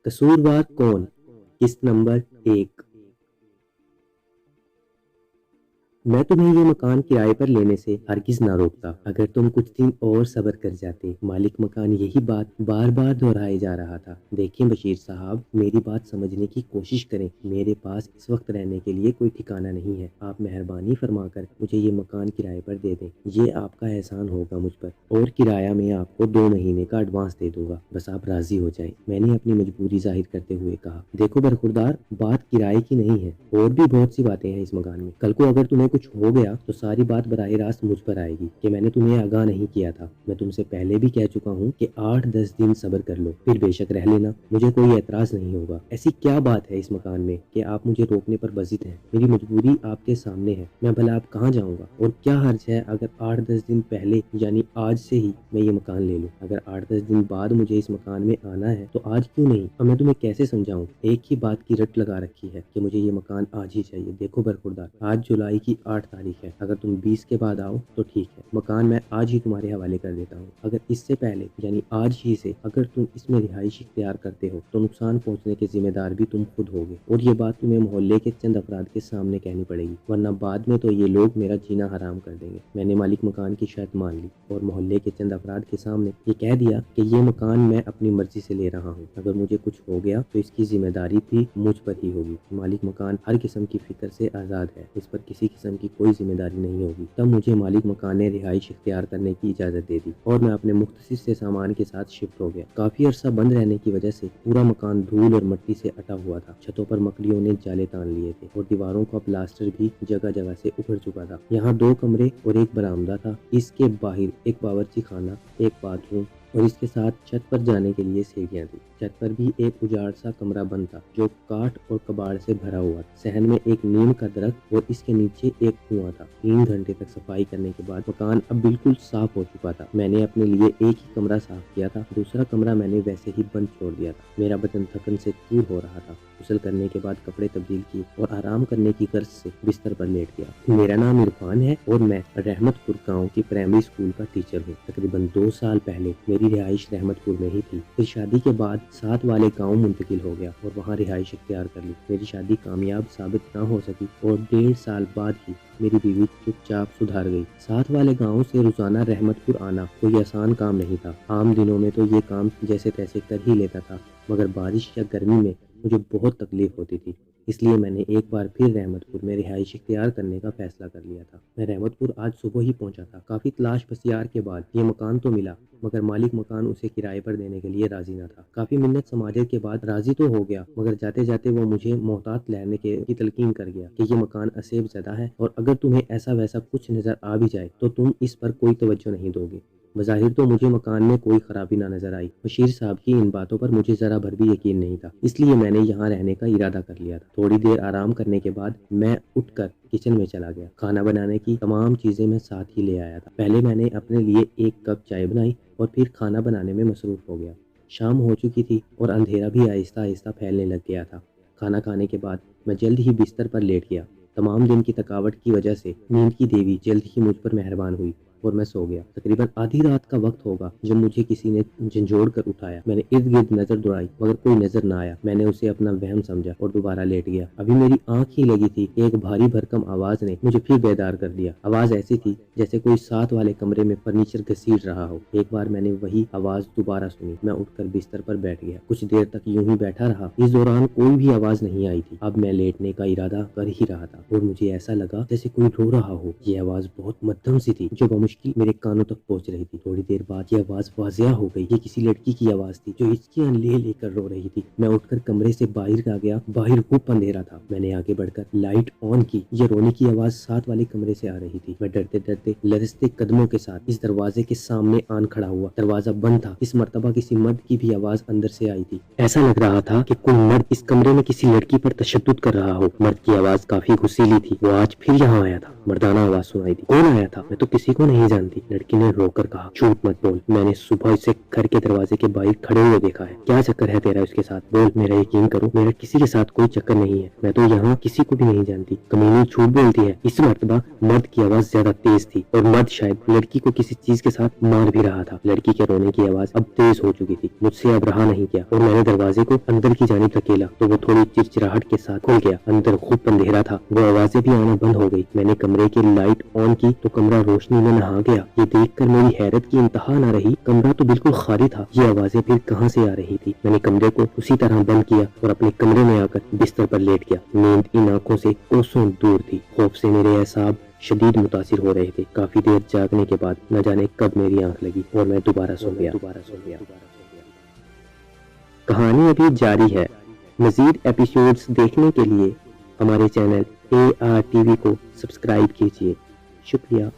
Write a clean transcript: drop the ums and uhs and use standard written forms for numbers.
कसूरवार कौन? किस्त नंबर 1। मैं तुम्हें ये मकान किराए पर लेने से हरगिज ना रोकता, अगर तुम कुछ दिन और सब्र कर जाते। मालिक मकान यही बात बार बार दोहराए जा रहा था। देखिए बशीर साहब, मेरी बात समझने की कोशिश करें। मेरे पास इस वक्त रहने के लिए कोई ठिकाना नहीं है। आप मेहरबानी फरमाकर मुझे ये मकान किराए पर दे दें। ये आपका एहसान होगा मुझ पर, और किराया मैं आपको 2 महीने का एडवांस दे दूंगा। बस आप राजी हो जाएं। मैंने अपनी मजबूरी जाहिर करते हुए कहा। देखो बरखुरदार, बात किराए की नहीं है, और भी बहुत सी बातें हैं इस मकान में। कल को अगर तुम्हें कुछ हो गया तो सारी बात बराह रास्त मुझ पर आएगी कि मैंने तुम्हें आगाह नहीं किया था। मैं तुमसे पहले भी कह चुका हूँ कि 8-10 दिन सब्र कर लो, फिर बेशक रह लेना, मुझे कोई एतराज नहीं होगा। ऐसी क्या बात है इस मकान में कि आप मुझे रोकने पर बजित हैं? मेरी मजबूरी आपके सामने है। मैं भला आप कहाँ जाऊँगा? और क्या हर्ज है अगर 8-10 दिन पहले यानी आज से ही मैं ये मकान ले लूँ? अगर 8-10 दिन बाद मुझे इस मकान में आना है तो आज क्यों नहीं? अब मैं तुम्हें कैसे समझाऊँ? एक ही बात की रट लगा रखी है कि मुझे ये मकान आज ही चाहिए। देखो बरखुरदार, आज जुलाई की 8 तारीख है। अगर तुम 20 के बाद आओ तो ठीक है, मकान मैं आज ही तुम्हारे हवाले कर देता हूँ। अगर इससे पहले यानी आज ही से अगर तुम इसमें रिहाइश इख्तियार करते हो तो नुकसान पहुँचने के जिम्मेदार भी तुम खुद होगे, और ये बात तुम्हें मोहल्ले के चंद अफराद के सामने कहनी पड़ेगी, वरना बाद में तो ये लोग मेरा जीना हराम कर देंगे। मैंने मालिक मकान की शर्त मान ली और मोहल्ले के चंद अफराद के सामने ये कह दिया कि ये मकान मैं अपनी मर्जी से ले रहा हूँ। अगर मुझे कुछ हो गया तो इसकी जिम्मेदारी भी मुझ पर ही होगी। मालिक मकान हर किस्म की फिक्र से आज़ाद है, इस पर किसी किस्म की कोई जिम्मेदारी नहीं होगी। तब मुझे मालिक मकान ने रिहाइश इख्तियार करने की इजाज़त दे दी और मैं अपने मुख्तसिर से सामान के साथ शिफ्ट हो गया। काफ़ी अरसा बंद रहने की वजह से पूरा मकान धूल और मिट्टी से अटा हुआ था। छतों पर मकड़ियों ने जाले तान लिए थे और दीवारों का प्लास्टर भी जगह जगह से उखड़ चुका था। यहाँ 2 कमरे और एक बरामदा था। इसके बाहर एक बावर्ची खाना, एक बाथरूम और इसके साथ छत पर जाने के लिए सीढ़ियाँ थी। छत पर भी एक उजाड़ सा कमरा बंद था जो काठ और कबाड़ से भरा हुआ था। सहन में एक नीम का दरख्त और इसके नीचे एक कुआं था। 3 घंटे तक सफाई करने के बाद मकान अब बिल्कुल साफ हो चुका था। मैंने अपने लिए एक ही कमरा साफ किया था, दूसरा कमरा मैंने वैसे ही बंद छोड़ दिया था। मेरा बदन थकन से चूर हो रहा था। गुस्ल करने के बाद कपड़े तब्दील किए और आराम करने की गर्ज से बिस्तर पर लेट गया। मेरा नाम इरफान है और मैं रहमतपुर गांव की प्राइमरी स्कूल का टीचर हूँ। तकरीबन 2 साल पहले मेरी रिहाइश रहमतपुर में ही थी। फिर शादी के बाद साथ वाले गांव मुंतकिल हो गया और वहाँ रिहाइश इख्तियार कर ली। मेरी शादी कामयाब साबित ना हो सकी और 1.5 साल बाद ही मेरी बीवी चुपचाप सुधार गई। साथ वाले गांव से रोजाना रहमतपुर आना कोई आसान काम नहीं था। आम दिनों में तो ये काम जैसे तैसे कर ही लेता था, मगर बारिश या गर्मी में मुझे बहुत तकलीफ होती थी। इसलिए मैंने एक बार फिर रहमतपुर में रिहाइश इख्तियार करने का फैसला कर लिया था। मैं रहमतपुर आज सुबह ही पहुंचा था। काफ़ी तलाश बसियार के बाद ये मकान तो मिला, मगर मालिक मकान उसे किराए पर देने के लिए राजी न था। काफ़ी मिन्नत समाजत के बाद राजी तो हो गया, मगर जाते जाते वो मुझे मोहतात रहने की तलकीन कर गया कि ये मकान असेब ज़दा है और अगर तुम्हें ऐसा वैसा कुछ नज़र आ भी जाए तो तुम इस पर कोई तवज्जो नहीं दोगे। बज़ाहिर तो मुझे मकान में कोई खराबी ना नजर आई। बशीर साहब की इन बातों पर मुझे जरा भर भी यकीन नहीं था, इसलिए मैंने यहाँ रहने का इरादा कर लिया था। थोड़ी देर आराम करने के बाद मैं उठकर किचन में चला गया। खाना बनाने की तमाम चीजें मैं साथ ही ले आया था। पहले मैंने अपने लिए 1 कप चाय बनाई और फिर खाना बनाने में मसरूफ हो गया। शाम हो चुकी थी और अंधेरा भी आहिस्ता आहिस्ता फैलने लग गया था। खाना खाने के बाद मैं जल्द ही बिस्तर पर लेट गया। तमाम दिन की थकावट की वजह से नींद की देवी जल्द ही मुझ पर मेहरबान हुई और मैं सो गया। तकरीबन आधी रात का वक्त होगा जब मुझे किसी ने झंझोड़ कर उठाया। मैंने इर्द गिर्द नजर दौड़ाई, मगर कोई नजर ना आया। मैंने उसे अपना वहम समझा और दोबारा लेट गया। अभी मेरी आंख ही लगी थी कि एक भारी भरकम आवाज ने मुझे फिर बेदार कर दिया। आवाज ऐसी थी जैसे कोई साथ वाले कमरे में फर्नीचर घसीट रहा हो। एक बार मैंने वही आवाज दोबारा सुनी। मैं उठकर बिस्तर पर बैठ गया। कुछ देर तक यूं ही बैठा रहा। इस दौरान कोई भी आवाज नहीं आई थी। अब मैं लेटने का इरादा कर ही रहा था और मुझे ऐसा लगा जैसे कोई रो रहा हो। ये आवाज बहुत मध्यम सी थी जो मुश्किल मेरे कानों तक पहुंच रही थी। थोड़ी देर बाद ये आवाज वाजिया हो गई। ये किसी लड़की की आवाज थी जो हिचकियां ले लेकर रो रही थी। मैं उठकर कमरे से बाहर आ गया। बाहर खूब अंधेरा था। मैंने आगे बढ़कर लाइट ऑन की। ये रोने की आवाज साथ वाले कमरे से आ रही थी। मैं डरते डरते लरजते कदमों के साथ इस दरवाजे के सामने आन खड़ा हुआ। दरवाजा बंद था। इस मर्तबा किसी मर्द की भी आवाज अंदर से आई थी। ऐसा लग रहा था कि कोई मर्द इस कमरे में किसी लड़की पर तशद्दुद कर रहा हो। मर्द की आवाज काफी गुस्सीली थी। वो आज फिर यहाँ आया था। मर्दाना आवाज सुनाई दी। कौन आया था? मैं तो किसी को नहीं जानती, लड़की ने रोकर कहा। झूठ मत बोल, मैंने सुबह इसे घर के दरवाजे के बाहर खड़े हुए देखा है। क्या चक्कर है तेरा उसके साथ? बोल, मेरा यकीन करो, मेरा किसी के साथ कोई चक्कर नहीं है। मैं तो यहाँ किसी को भी नहीं जानती। कमीनी झूठ बोलती है। इस मर्तबा मर्द की आवाज ज्यादा तेज थी और मर्द शायद लड़की को किसी चीज के साथ मार भी रहा था। लड़की के रोने की आवाज अब तेज हो चुकी थी। मुझसे अब रहा नहीं गया और मैंने दरवाजे को अंदर की जानिब धकेला तो वो थोड़ी चिड़चिड़ाहट के साथ खुल गया। अंदर खूब अंधेरा था। वो आवाजें भी आना बंद हो गई। मैंने कमरे की लाइट ऑन की तो कमरा रोशनी में नहा गया। ये देखकर मेरी हैरत की इंतहा न रही। कमरा तो बिल्कुल खाली था। ये आवाजें फिर कहाँ से आ रही थी? मैंने कमरे को उसी तरह बंद किया और अपने कमरे में आकर बिस्तर पर लेट गया। नींद इन आंखों से कोसों दूर थी। खौफ से मेरे एसाब शदीद मुतासिर हो रहे थे। काफी देर जागने के बाद न जाने कब मेरी आंख लगी और मैं दोबारा सो गया। कहानी अभी जारी है। मजीद एपिसोड्स देखने के लिए हमारे चैनल AR TV को सब्सक्राइब कीजिए। शुक्रिया।